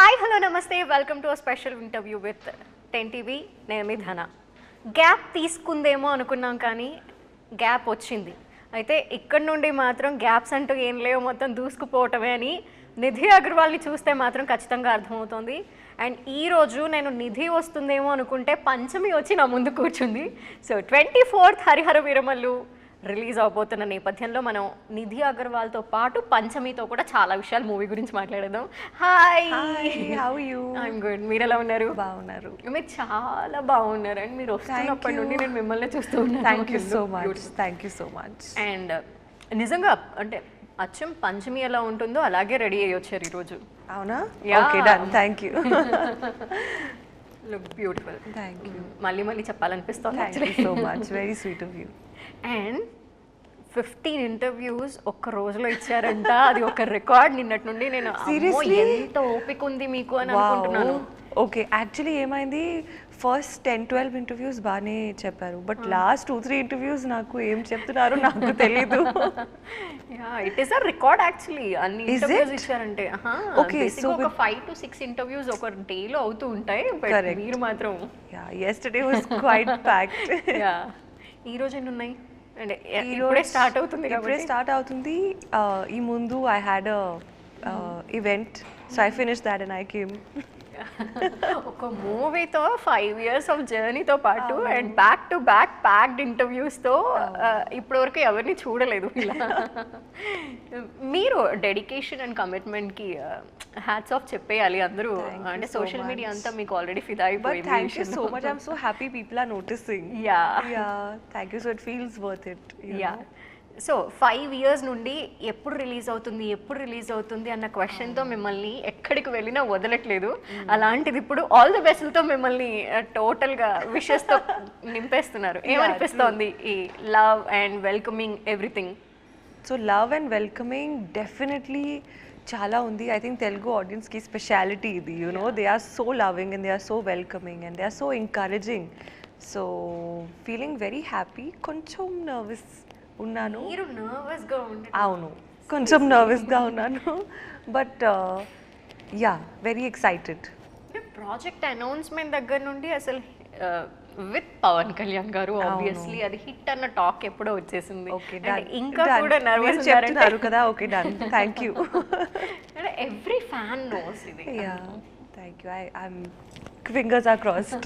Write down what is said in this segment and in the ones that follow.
Hi hello నమస్తే welcome to a special interview with 10 TV. నేను మీ ధన. గ్యాప్ తీసుకుందేమో అనుకున్నాం కానీ గ్యాప్ వచ్చింది. అయితే ఇక్కడ నుండి మాత్రం గ్యాప్స్ అంటూ ఏం లేవు, మొత్తం దూసుకుపోవటమే అని నిధి అగర్వాల్ని చూస్తే మాత్రం ఖచ్చితంగా అర్థమవుతుంది. అండ్ ఈరోజు నేను నిధి వస్తుందేమో అనుకుంటే పంచమి వచ్చి నా ముందు కూర్చుంది. So 24th Harihara Veeramallu release అవబోతున్న నేపథ్యంలో మనం నిధి అగర్వాల్తో పాటు పంచమితో కూడా చాలా విషయాలు మూవీ గురించి మాట్లాడదాం. Hi, how you? I'm good. మీరు ఎలా ఉన్నారు? బాగున్నారు. మీరు చాలా బాగున్నారు అండ్ మీరు వస్తున్నప్పటి నుండి నేను మిమ్మల్ని చూస్తూ ఉన్నాను. Thank you so much, thank you so much. And నిజంగా అంటే అచ్చం పంచమి ఎలా ఉంటుందో అలాగే రెడీ అయ్యి వచ్చారు ఈరోజు. అవునా? Okay, done. Thank you. Look beautiful. Thank you. మళ్ళీ మళ్ళీ చెప్పాలనిపిస్తుంది. Thank you so much, very sweet of you. And 15 interviews ఒక్క రోజులో ఇచ్చారంట. అది ఒక రికార్డ్. నిన్నటి నుండి నేను ఎంత ఓపిక ఉంది మీకు అని అనుకుంటున్నాను. ఓకే, యాక్చువల్లీ ఏమైంది, ఫస్ట్ 10-12 ఇంటర్వ్యూస్ బాగానే చెప్పారు, బట్ లాస్ట్ 2-3 ఇంటర్వ్యూస్ నాకు ఏం చెప్తున్నారో నాకు తెలీదు. It is a record actually. అన్ని ఇంటర్వ్యూస్ ఇచ్చారంటే. ఓకే, సో ఒక 5 to 6 ఇంటర్వ్యూస్ ఒక డేలో అవుతూ ఉంటాయి. బట్ మీరు మాత్రం yesterday was quite packed. ఈ రోజు ఎన్ని ఉన్నాయి? అంటే ఇప్పుడే స్టార్ట్ అవుతుంది. ఇప్పుడే స్టార్ట్ అవుతుంది. ఈ ముందు I had event, so I finish that and I came. ఒక మూవీతో 5 years ఆఫ్ జర్నీతో పాటు and back to back packed ఇంటర్వ్యూస్తో ఇప్పటివరకు ఎవరిని చూడలేదు ఇలా. మీరు డెడికేషన్ అండ్ కమిట్మెంట్కి హ్యాట్స్ ఆఫ్ చెప్పేయాలి అందరూ. అంటే సోషల్ మీడియా అంతా మీకు ఆల్రెడీ ఫిదా అయిపోయింది. Thank you so much. I'm so happy people are noticing. Thank you. So it feels worth it. So 5 years నుండి ఎప్పుడు రిలీజ్ అవుతుంది అన్న క్వశ్చన్తో మిమ్మల్ని ఎక్కడికి వెళ్ళినా వదలట్లేదు. అలాంటిది ఇప్పుడు ఆల్ ది బెస్ట్తో మిమ్మల్ని టోటల్గా విషెస్తో నింపేస్తున్నారు. ఏమనిపిస్తోంది ఈ love and welcoming everything? So love and welcoming definitely చాలా ఉంది. ఐ థింక్ తెలుగు ఆడియన్స్కి స్పెషాలిటీ ఇది. They are so loving and they are so welcoming and they are so encouraging. So feeling very happy. కొంచెం నర్వస్ ఉన్నాను. అవును, కొంచెం నర్వస్గా ఉన్నాను, but very excited. Project announcement దగ్గర నుండి అసలు విత్ పవన్ కళ్యాణ్ గారు ఆబ్వియస్లీ అది హిట్ అన్న టాక్ ఎప్పుడో వచ్చేసింది. ఇంకా కూడా నర్వస్ చెప్తున్నారు కదా. Okay, done. Thank you. Every fan knows ఇది. Thank you. I'm fingers are crossed.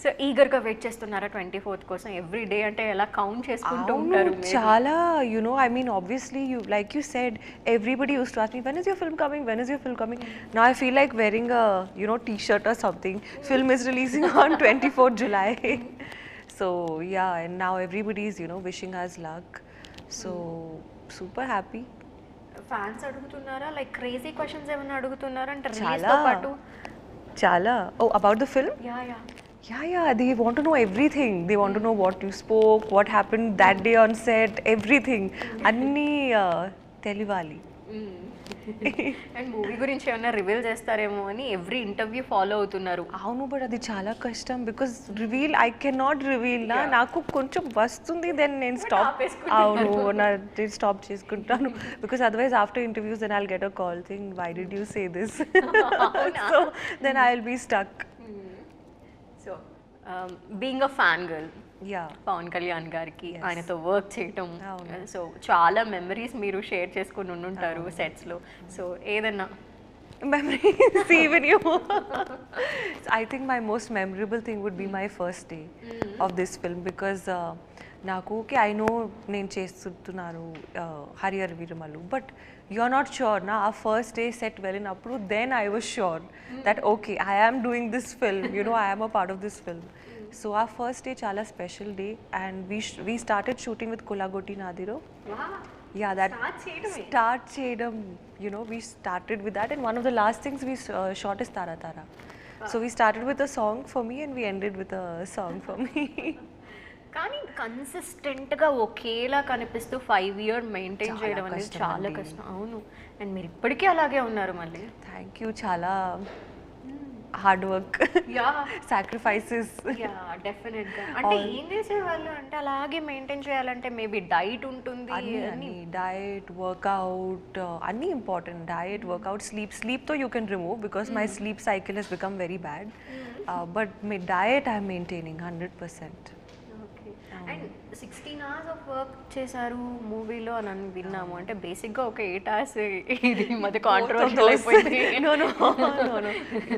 So ఈగర్గా వెయిట్ చేస్తున్నారా 24th కోసం? ఎవ్రీ డే అంటే ఎలా కౌంట్ చేసుకుంటూ ఉంటారు? చాలా, I mean obviously like you said, everybody used to ask me, when is your film coming? Now I feel like wearing a t-shirt or something. Film is releasing on 24th July. So and now everybody is wishing us luck. So super happy. Fans అడుగుతున్నారా, like crazy questions ఏమైనా అడుగుతున్నారా అంటే release తో పాటు? Chala. Oh, about the film? Yeah. They want to know everything. They want to know what you spoke, what happened that day on set, everything. Anni telivali. And movie గురించి ఏమైనా reveal చేస్తారేమో అని every interview follow అవుతున్నారు. అవును, but అది చాలా కష్టం. Because reveal I can not reveal. నాకు కొంచెం వస్తుంది, దెన్ నేను స్టాప్ చేసుకుంటాను. Because otherwise after interviews then I will get a call thing, why did you say this? So then I will be stuck. So being a fan girl, Pawan Kalyan గారికి ఆయనతో work చేయటం, so చాలా memories మీరు share చేసుకుని ఉండుంటారు sets లో. So ఏదన్నా memories even you? I think my most memorable thing would be my first day of this film, because నాకు ఓకే ఐ నో నేను చేస్తున్నాను Hari Hara Veera Mallu, but you are not sure నా. ఆ ఫస్ట్ డే సెట్ వెళ్ళినప్పుడు then I was sure that okay I am doing this film, I am a part of this film. So our first day chala special day, and we started shooting with Kolagoti Nadiro. Wow. Yeah, that start chedam, we started with that, and one of the last things we shot is Tara Tara. Wow. So we started with a song for me and we ended with a song for me. కానీ కన్సిస్టెంట్గా ఒకేలా కనిపిస్తూ 5 years maintain చేయడం అనేది చాలా కష్టం. అవును, and మీరు ఇప్పటికీ అలాగే ఉన్నారు మళ్ళీ. Thank you. చాలా hard work, yeah sacrifices. Yeah డెఫినెట్గా. అంటే ఏం చేసేవాళ్ళు అంటే అలాగే మెయింటైన్ చేయాలంటే మేబీ డైట్ ఉంటుంది అన్ని డయట్, వర్కౌట్, అన్నీ ఇంపార్టెంట్. డయట్, వర్కౌట్, స్లీప్తో you can remove because my sleep cycle has become very bad. But my diet I'm maintaining 100%. And 16 hours of work చేశారు మూవీలో అని విన్నాము. అంటే బేసిక్గా ఒక 8 hours ఇది మధ్య కాంట్రవర్షియల్ అయిపోయింది. No.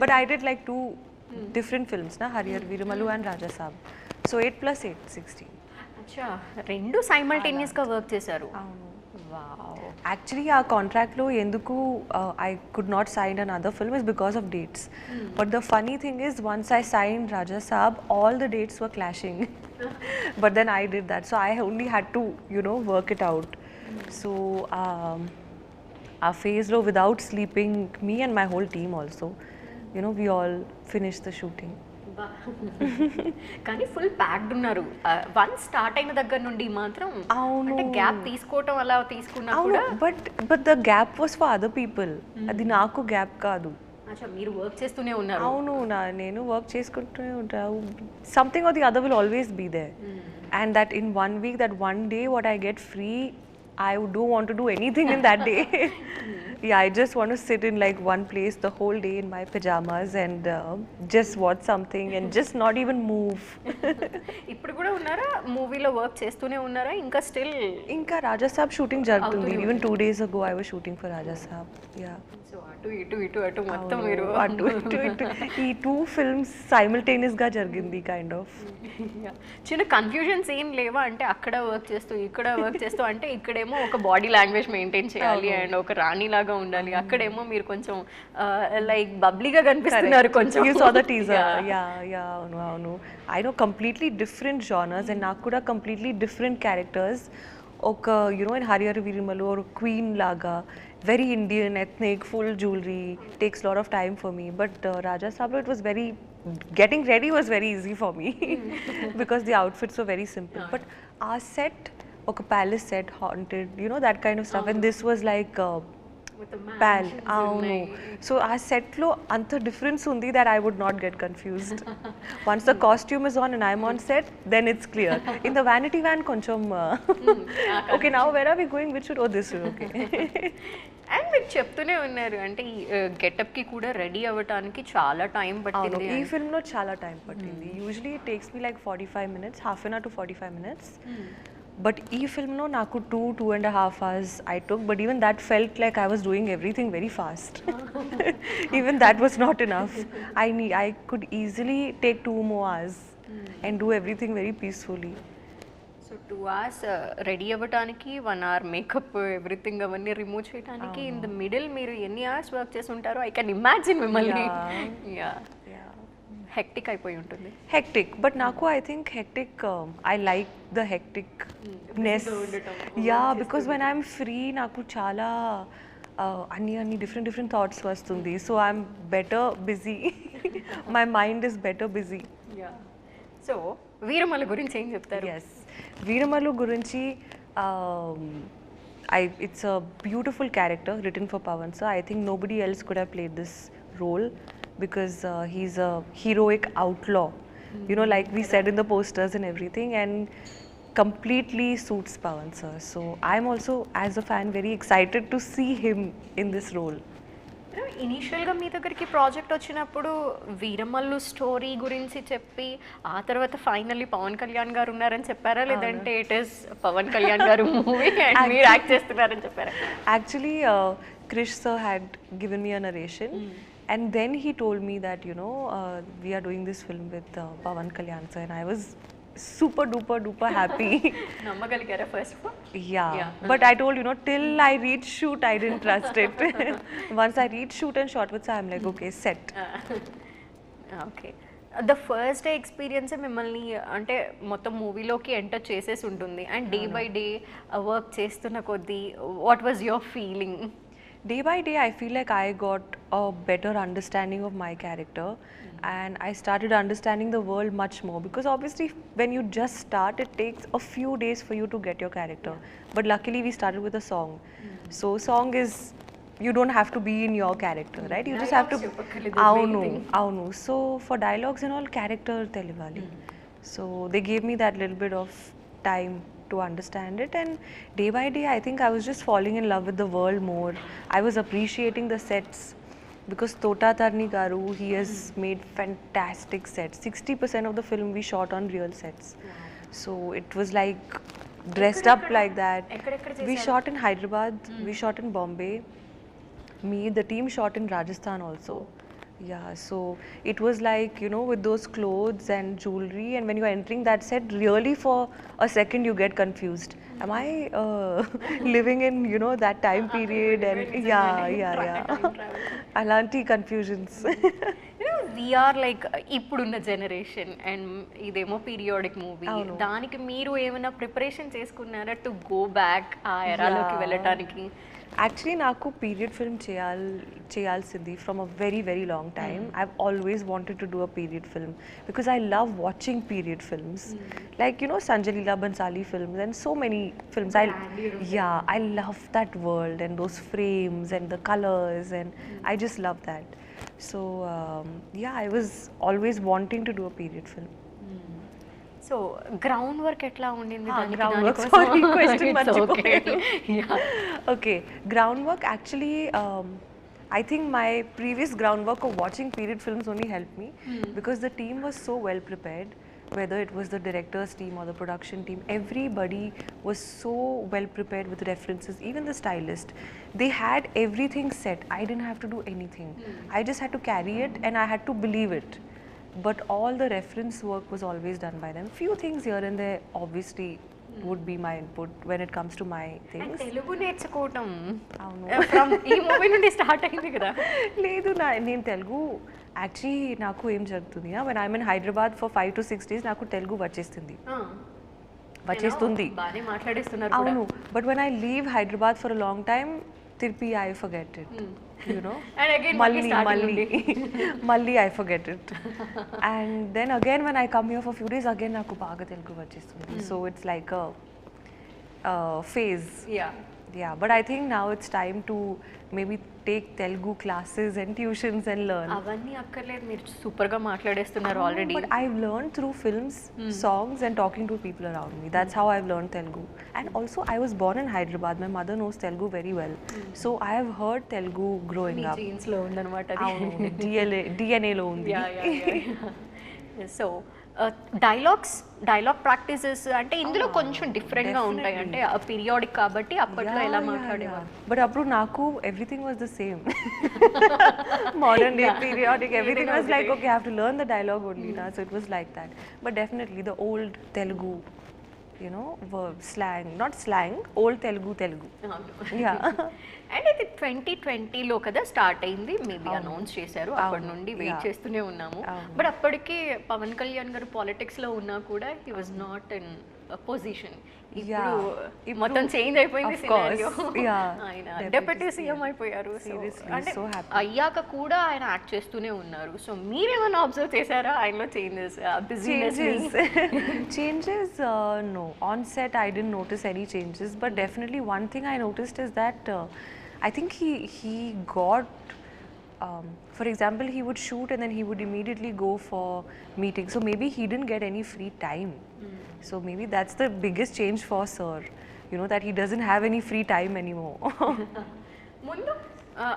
But I did like 2 different films, na, Hara Veera Mallu and Raja Saab. So 8 plus 8, 16. అచ్చా, రెండు సైమల్టేనియస్గా వర్క్ చేశారు. అవును. Wow. Actually, our contract lo enduku I could not sign another film is because of dates. But the funny thing is, once I signed Raja Saab, all the dates were clashing. But then I did that, so I only had to, work it out. So our phase lo, without sleeping, me and my whole team also, we all finished the shooting. కానీ full packed ఉన్నారు. Once start అయిన దగ్గర నుండి మాత్రం అంటే gap తీసుకోవటం అలా తీసుకున్నా కూడా. But the gap was for other people, అది నాకు గ్యాప్ కాదు. అచ్చా, మీరు వర్క్ చేస్తూనే ఉన్నారు. అవును, నేను వర్క్ చేసుకుంటూనే ఉంటాను. Something or the other will always be there. And that in 1 week, that 1 day what I get free, I don't want to do anything in that day. Yeah, I just want to sit in like one place the whole day in my pajamas and just watch something and just not even move. ఇప్పుడు కూడా ఉన్నారా మూవీలో work చేస్తూనే ఉన్నారా ఇంకా still? ఇంకా రాజా సాబ్ shooting జరుగుతుంది. Even 2 days ago I was shooting for Raja Saab. Yeah. So అటు మొత్తం మీరు అటు ఈ 2 films simultaneous గా జరిగింది కైండ్ ఆఫ్. చిన్న కన్ఫ్యూజన్స్ ఏం లేవా? అంటే అక్కడ వర్క్ చేస్తూ ఇక్కడ వర్క్ చేస్తూ అంటే ఇక్కడేమో ఒక బాడీ లాంగ్వేజ్ మెయింటైన్ చేయాలి అండ్ ఒక రాణి లాగా ఉండాలి, అక్కడేమో మీరు కొంచెం లైక్ బబ్లీగా కనిపిస్తున్నారు కొంచెం. You saw the teaser. Yeah, అవును. I know completely different genres and నాకు కూడా completely different characters. ఒక in Hara Veera Mallu or queen laga, very Indian, ethnic, full jewelry, takes a lot of time for me. But Raja Saab, it was getting ready was very easy for me because the outfits were very simple. But our set, oka palace set, haunted, that kind of stuff. And this was like అవును. So ఆ సెట్లో అంత difference ఉంది that I would not get confused. Once the costume is on and I'm on set, then it's clear. In the vanity van కొంచెం okay, now where are we going, which should, oh this way, okay. And మీరు చెప్తూనే ఉన్నారు అంటే ఈ గెటప్కి కూడా ready అవ్వడానికి చాలా time పట్టింది. ఈ ఫిల్మ్లో చాలా టైం పట్టింది. Usually it takes me like 45 minutes, half an hour to 45 minutes. But ఈ ఫిల్మ్లో నాకు 2.5 hours I took, but even that felt like I was doing everything very fast. Even that was not enough. I could easily take 2 more hours and do everything very peacefully. So 2 hours ready అవ్వడానికి, 1 hour makeup everything అవన్నీ remove చేయడానికి, in the middle మీరు ఎన్ని hours work చేసి ఉంటారో I can imagine మిమ్మల్ని. Hectic అయిపోయి ఉంటుంది. హెక్టిక్, బట్ నాకు I think hectic, I like the హెక్టిక్నెస్. Yeah, because when I'm free నాకు చాలా అన్ని డిఫరెంట్ థాట్స్ వస్తుంది. So I'm better busy, my mind is better busy. So Veeramallu గురించి ఏం చెప్తారు? ఎస్, వీరమల్లు గురించి it's a beautiful character written for Pawan sir. I think nobody else could have played this role because he's a heroic outlaw, like we said in the posters and everything, and completely suits Pawan sir. So I'm also, as a fan, very excited to see him in this role. ఇనీషియల్గా మీ దగ్గరికి project వచ్చినప్పుడు Veeramallu story గురించి చెప్పి ఆ తర్వాత finally Pawan Kalyan గారు ఉన్నారని చెప్పారా, లేదంటే ఇట్ ఈస్ పవన్ కళ్యాణ్ గారు మూవీ అండ్ మీరు యాక్ట్ చేస్తున్నారని చెప్పారా? Actually, Krish sir had given me a narration. And then he told me that, we are doing this film with Pawan Kalyan sir, and I was super duper happy. నమ్మగలిగారా first? Yeah. But I told, till I reach shoot, I didn't trust it. Once I reach shoot and shot with sir, I'm like, okay, set. Okay. The first day experience మిమ్మల్ని అంటే మొత్తం మూవీలోకి enter చేసేసి ఉంటుంది and day by day work చేస్తున్న కొద్దీ what was your feeling? Day by day, I feel like I got a better understanding of my character, and I started understanding the world much more, because obviously when you just start, it takes a few days for you to get your character. But luckily we started with a song. So song is, you don't have to be in your character, right? You just have to avunu. So for dialogues and all, character telivali. So they gave me that little bit of time to understand it, and day by day I think I was just falling in love with the world more. I was appreciating the sets because Tota Tarni Garu, he has made fantastic sets. 60% of the film we shot on real sets. So it was like dressed up like that. We shot in Hyderabad, we shot in Bombay. The team shot in Rajasthan also. Yeah, so it was like, you know, with those clothes and jewelry, and when you are entering that set, really for a second you get confused. Am I living in, you know, that time period? And alanti confusions. You know, we are like ఇప్పుడున్న generation and ఇదేమో periodic movie. దానికి మీరు ఏమైనా preparation చేసుకున్నారా to go back ఆ ఎరాలోకి వెళ్ళటానికి? Actually, నాకు period film cheyalsindi from a very, very long time. I've always wanted to do a period film because I love watching period films. Like, you know, Sanjay Leela Bhansali films and so many films. I love that world and those frames and the colors, and I just love that. So, I was always wanting to do a period film. So ground work ఎట్లా ఉండింది? Okay, groundwork actually, I think my previous groundwork of watching period films only helped me because the team was so well prepared. Whether it was the director's team or the production team, everybody was so well prepared with references, even the stylist. They had everything set. I didn't have to do anything. I just had to carry it and I had to believe it. But all the reference work was always done by them. Few things here and there obviously would be my input when it comes to my things. Telugu నేర్చుకోవటం from ఈ movie నుండి start అయింది కదా? లేదు, నేను Telugu actually నాకు ఏం జరుగుతుంది, when I'm in Hyderabad for 5 to 6 days నాకు తెలుగు వచ్చేస్తుంది. బాగానే మాట్లాడేస్తున్నారు. అవును, but when I leave Hyderabad for a long time, Tirpi I forget it. You know, and again Malli I forget it. And then again when I come here for a few days, again naku baga Telugu vachestundi. So it's like a phase. Yeah, but I think now it's time to maybe take Telugu classes and tuitions and learn. అవ్వన్నీ అక్కర్లేదు, మీరు super గా మాట్లాడేస్తున్నారు already. But I've learned through films, songs and talking to people around me. That's how I've learned Telugu. And also I was born in Hyderabad. My mother knows Telugu very well. So I have heard Telugu growing up. Jeans లో ఉందన్నమాట. DNA లో ఉంది. So dialogue practices అంటే ఇందులో కొంచెం different గా ఉంటాయి. అంటే పీరియాడిక్ కాబట్టి అప్పట్లో ఎలా మాట్లాడేవారు? బట్ అప్పుడు నాకు everything was the same. Modern day periodic everything was like okay, I have to learn the dialogue only నా. So it was like that. But definitely the old Telugu, you know, slang, not slang, old Telugu. Yeah. And ఇది 2020లో కదా start అయింది, maybe announce చేశారు. అప్పటి నుండి wait చేస్తూనే ఉన్నాము. బట్ అప్పటికి పవన్ కళ్యాణ్ గారు పాలిటిక్స్ లో ఉన్నా కూడా he was not in position. ఇప్పుడు మొత్తం చేంజ్ అయిపోయింది సినారియో. ఆయన డెప్యూటీ సీఎం అయిపోయారు. అంటే అయ్యాక కూడా ఆయన యాక్ట్ చేస్తూనే ఉన్నారు. సో మీరేమైనా అబ్జర్వ్ చేశారా ఆయనలో changes? Changes, no. On set I didn't notice any changes, but definitely one thing I noticed is that I think he got, for example, he would shoot and then he would immediately go for meetings. So maybe he didn't get any free time. So maybe that's the biggest change for sir. You know, that he doesn't have any free time anymore. ముందు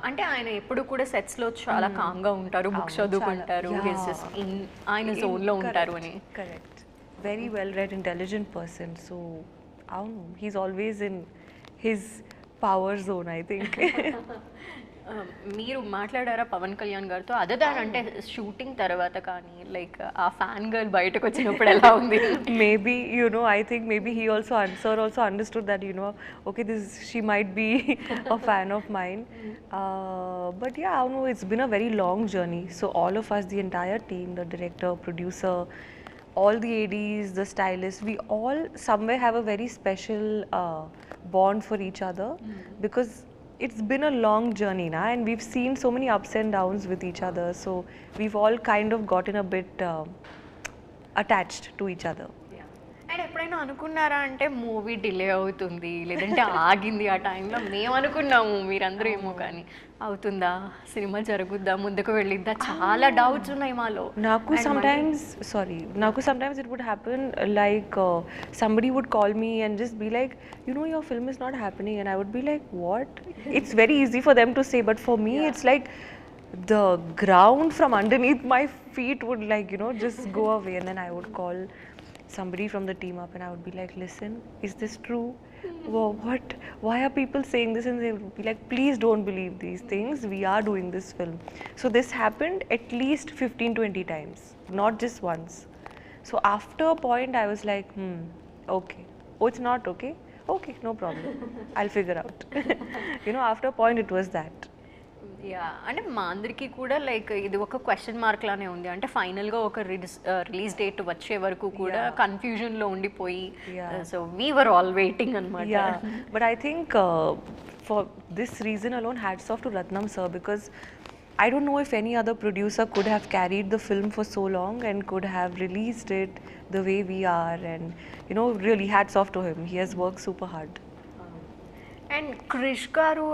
అంటే ఆయన ఎప్పుడు కూడా sets లో చాలా com గా ఉంటారు, books చదువుకుంటారు, ఆయన జోన్ లో ఉంటారు అని. Correct. Very well read, intelligent person. So అవును, he's always in his power zone I think. మీరు మాట్లాడారా పవన్ కళ్యాణ్ గారితో? అదర్ దాన్ అంటే షూటింగ్ తర్వాత కానీ లైక్ ఆ ఫ్యాన్ గర్ల్ బయటకు వచ్చినప్పుడు ఎలా ఉంది? Maybe, you know, I think maybe he also, sir also understood that, you know, okay, she might be a fan of mine. But yeah, I know it's been a very long journey. So all of us, the entire team, the director, producer, all the ADs, the stylists, we all somewhere have a very special bond for each other because it's been a long journey now, and we've seen so many ups and downs with each other. So we've all kind of gotten a bit attached to each other. Yeah. And ఎప్పుడైనా అనుకున్నారా అంటే movie delay అవుతుంది లేదంటే ఆగింది ఆ టైంలో మేము అనుకున్నాము మీరందరూ ఏమో కానీ అవుతుందా సినిమా జరుగుద్దా ముందుకు వెళ్ళిద్దా చాలా డౌట్స్ ఉన్నాయి మాలో Naku sometimes, sorry, Naku sometimes it would happen like somebody would call me and just be like, you know, your film is not happening, and I would be like, what? It's very easy for them to say, but for me, it's like the ground from underneath my feet would like, you know, just go away, and then I would call somebody from the team up and I would be like, listen, is this true? Whoa, what? Why are people saying this? And they would be like, please don't believe these things. We are doing this film. So this happened at least 15-20 times, not just once. So after a point, I was like, okay. Oh, it's not okay? Okay, no problem. I'll figure out. You know, after a point, it was that. Yeah అంటే మా అందరికీ కూడా like ఇది ఒక question mark లానే ఉంది అంటే ఫైనల్గా ఒక రిలీజ్ డేట్ వచ్చే వరకు కూడా కన్ఫ్యూజన్లో ఉండిపోయి so we were all waiting అనమాట. Yeah, but I think for this reason alone, hats off to Ratnam sir, because I don't know if any other producer could have carried the film for so long and could have released it the way we are, and you know, really hats off to him. He has worked super hard. And Krish గారు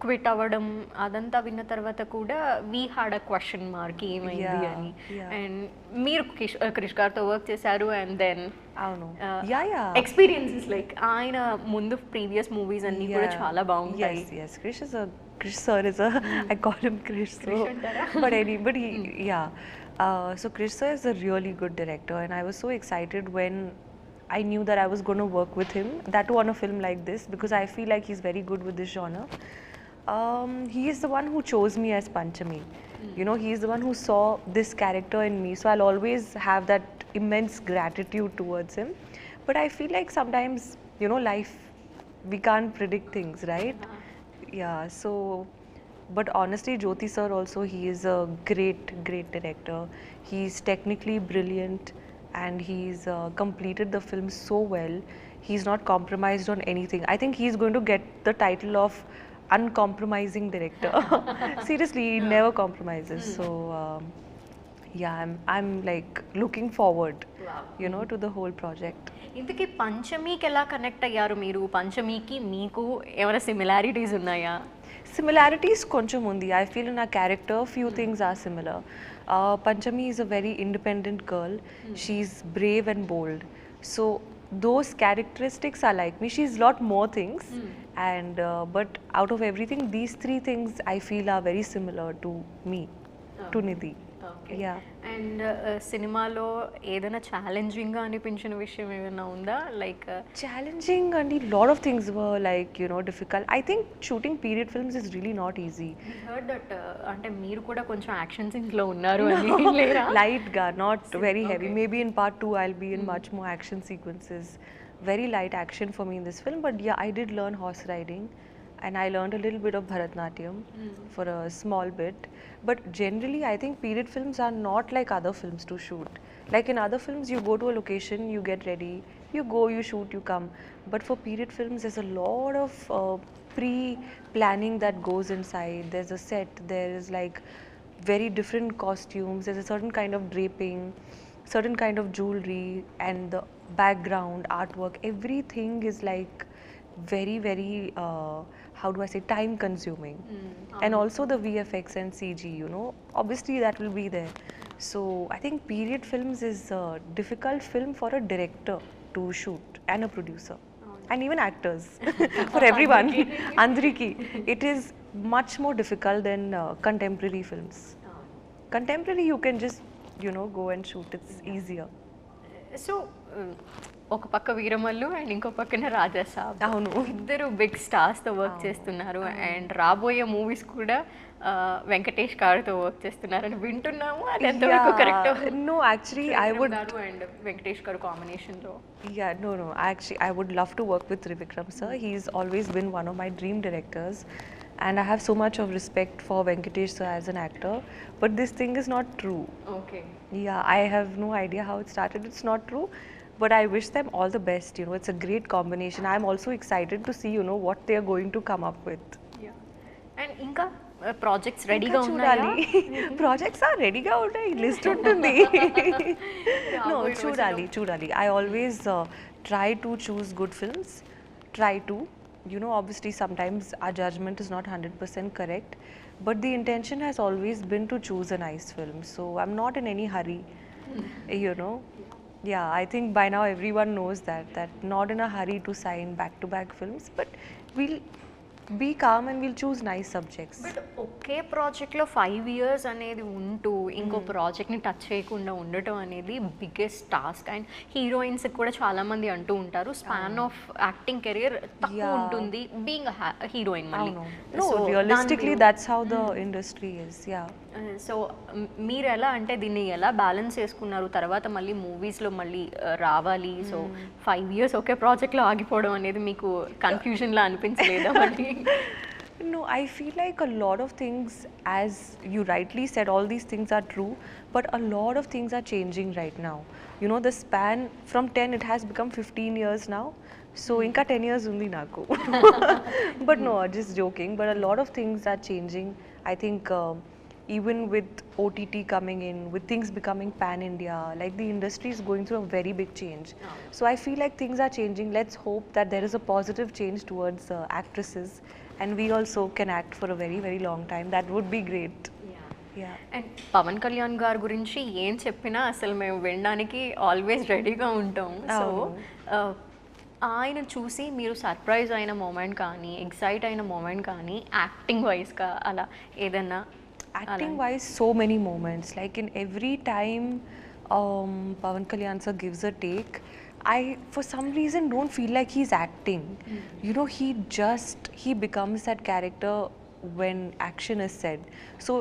quit అవ్వడం అదంతా విన్న తర్వాత కూడా we had a question mark ఏమైంది అని. And మీరు క్రిష్ గారితో వర్క్ చేశారు అండ్ దెన్ అవును ఎక్స్పీరియన్సెస్ లైక్ ఆయన ముందు ప్రీవియస్ మూవీస్ అన్ని కూడా చాలా బాగుంటాయి. Yes, Krish sir is a I call him Krish, so but he yeah. So Krish sir is a really good director, and I was so excited when I knew that I was going to work with him, that too on a film like this, because I feel like he's very good with this genre. He is the one who chose me as Panchami. You know, he is the one who saw this character in me, so I'll always have that immense gratitude towards him. But I feel like sometimes, you know, life, we can't predict things, right? Yeah, so but honestly, Jyoti sir also, he is a great director. He's technically brilliant, and he's completed the film so well. He's not compromised on anything. I think he's going to get the title of uncompromising director. Seriously, he never compromises. So yeah, I'm like looking forward, you know, to the whole project. ఇంతకీ పంచమీకి ఎలా connect అయ్యారు మీరు? పంచమీకి మీకు ఏమైనా similarities ఉన్నాయా? Similarities koncham undi. I feel in our character, few things are similar. Panchami is a very independent girl. She's brave and bold. So those characteristics are like me. She's lot more things, and but out of everything, these three things I feel are very similar to me, to Nidhi. Yeah. And సినిమాలో ఏదైనా ఛాలెంజింగ్గా అనిపించిన విషయం ఏమైనా ఉందా? Like Challenging, and a lot of things were like, you know, difficult. I think shooting period films is really not easy. Heard that అంటే మీరు కూడా కొంచెం యాక్షన్ సీన్స్లో ఉన్నారు అని లేరా? Light ga, not very heavy. Maybe in part 2 I'll be in much more action sequences. Very light action for me in this film, but yeah, I did learn horse riding, and I learned a little bit of Bharatnatyam for a small bit. But generally, I think period films are not like other films to shoot. Like in other films, you go to a location, you get ready, you go, you shoot, you come. But for period films, there's a lot of pre-planning that goes inside. There's a set, there is like very different costumes, there's a certain kind of draping, certain kind of jewelry, and the background, artwork, everything is like very how do I say, time consuming. And also the VFX and CG, you know, obviously that will be there. So I think period films is a difficult film for a director to shoot, and a producer, and even actors. For everyone, Andriki, it is much more difficult than contemporary films. Contemporary, you can just, you know, go and shoot, it's easier. So ఒక పక్క Veeramallu and ఇంకో పక్కన రాజా సాబ్, అవును, ఇద్దరు big స్టార్స్తో work చేస్తున్నారు. And రాబోయే movies కూడా వెంకటేష్ గారితో వర్క్ చేస్తున్నారని వింటున్నాము. అది ఎంతవరకు correct? No, actually I would, and Venkatesh గారు కాంబినేషన్లో. yeah, no, actually I would love to work with Trivikram sir. He's always been one of my dream directors, and I have so much of respect for Venkatesh sir as an actor, but this thing is not true. Okay. Yeah, I have no idea how it started. It's not true, but I wish them all the best. You know, it's a great combination. I'm also excited to see, you know, what they are going to come up with. And ఇంకా projects రెడీగా ఉన్నాయా? Projects రెడీగా ఉన్నాయి, list ఉంటుంది. No, చూడాలి. I always try to choose good films. Try to, obviously sometimes our judgment is not 100% correct, but the intention has always been to choose a nice film. So I'm not in any hurry, Yeah, I think by now everyone knows that not in a hurry to sign back-to-back films, but we'll be calm and we'll choose nice subjects. But ఒకే ప్రాజెక్ట్లో 5 years అనేది ఉంటూ ఇంకో ప్రాజెక్ట్ని touch చేయకుండా ఉండటం అనేది biggest task. And heroines కూడా చాలామంది అంటూ ఉంటారు స్పాన్ ఆఫ్ యాక్టింగ్ కెరియర్ తక్కువ ఉంటుంది బీయింగ్ హీరోయిన్ మళ్ళీ. No, realistically that's how the industry is. Yeah. So మీరు ఎలా అంటే దీన్ని ఎలా బ్యాలెన్స్ చేసుకున్నారు? తర్వాత మళ్ళీ మూవీస్లో మళ్ళీ రావాలి, సో 5 years ఒకే ప్రాజెక్ట్లో ఆగిపోవడం అనేది మీకు కన్ఫ్యూజన్లా అనిపించలేదా మళ్ళీ? No, I feel like a lot of things, as you rightly said, all these things are true, but a lot of things are changing right now. The span from 10, it has become 15 years now. So, inka 10 years undi naku. But no, just joking. But a lot of things are changing. I think even with OTT coming in, with things becoming pan-India, like the industry is going through a very big change. So I feel like things are changing. Let's hope that there is a positive change towards actresses, and we also can act for a very, very long time. That would be great. Yeah. And Pawan Kalyan గారి గురించి ఏం చెప్పినా అసలు మేము వినడానికి always రెడీగా ఉంటాం. So ఆయన చూసి మీరు సర్ప్రైజ్ అయిన మూమెంట్ కానీ, ఎక్సైట్ అయిన మూమెంట్ కానీ, యాక్టింగ్ వైజ్గా అలా ఏదన్నా? Acting wise, so many moments. Like in every time Pawan Kalyan sir gives a take, I for some reason don't feel like he's acting. He becomes that character when action is said. So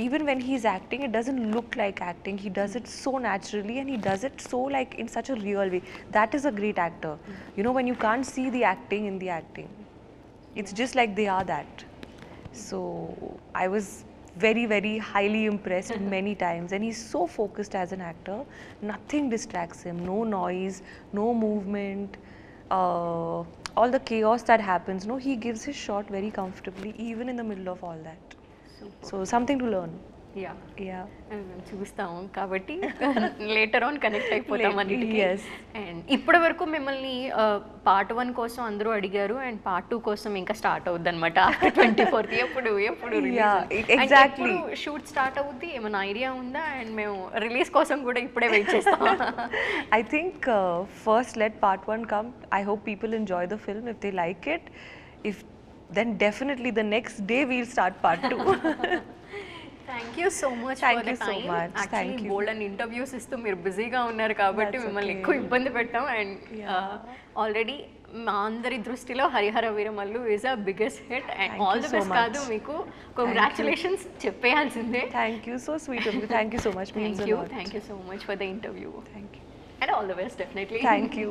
even when he's acting, it doesn't look like acting. He does it so naturally, and he does it so like in such a real way. That is a great actor. When you can't see the acting in the acting, it's just like they are that. So I was very, very highly impressed many times, and he's so focused as an actor. Nothing distracts him, no noise, no movement, all the chaos that happens. He gives his shot very comfortably even in the middle of all that. So something to learn. Yeah. చూస్తాము కాబట్టి later on connect అయిపోతాం అన్నిటికీ. And ఇప్పటి వరకు మిమ్మల్ని part 1 కోసం అందరూ అడిగారు, అండ్ పార్ట్ 2 కోసం ఇంకా స్టార్ట్ అవుద్ది అనమాట 24th. ఎప్పుడు ఎగ్జాక్ట్లీ షూట్ స్టార్ట్ అవుద్ది? ఏమైనా ఐడియా ఉందా? అండ్ మేము రిలీజ్ కోసం కూడా ఇప్పుడే వెయిట్ చేస్తాం. I think first let part 1 come. I hope people enjoy the film. If they like it, then definitely the next day we'll start part 2. Thank you so much for the time. Actually bold and interviews ఇస్తూ మీరు బిజీగా ఉన్నారు కాబట్టి మిమ్మల్ని ఎక్కువ ఇబ్బంది పెట్టాం. And already మా అందరి దృష్టిలో Harihara Veeramallu is a biggest hit. And all the best కాదు, మీకు కంగ్రాచులేషన్స్ చెప్పేయాల్సిందే. Thank you, so sweet of you. Thank you so much. Thank you so much for the interview. Thank you and all the best definitely. Thank you.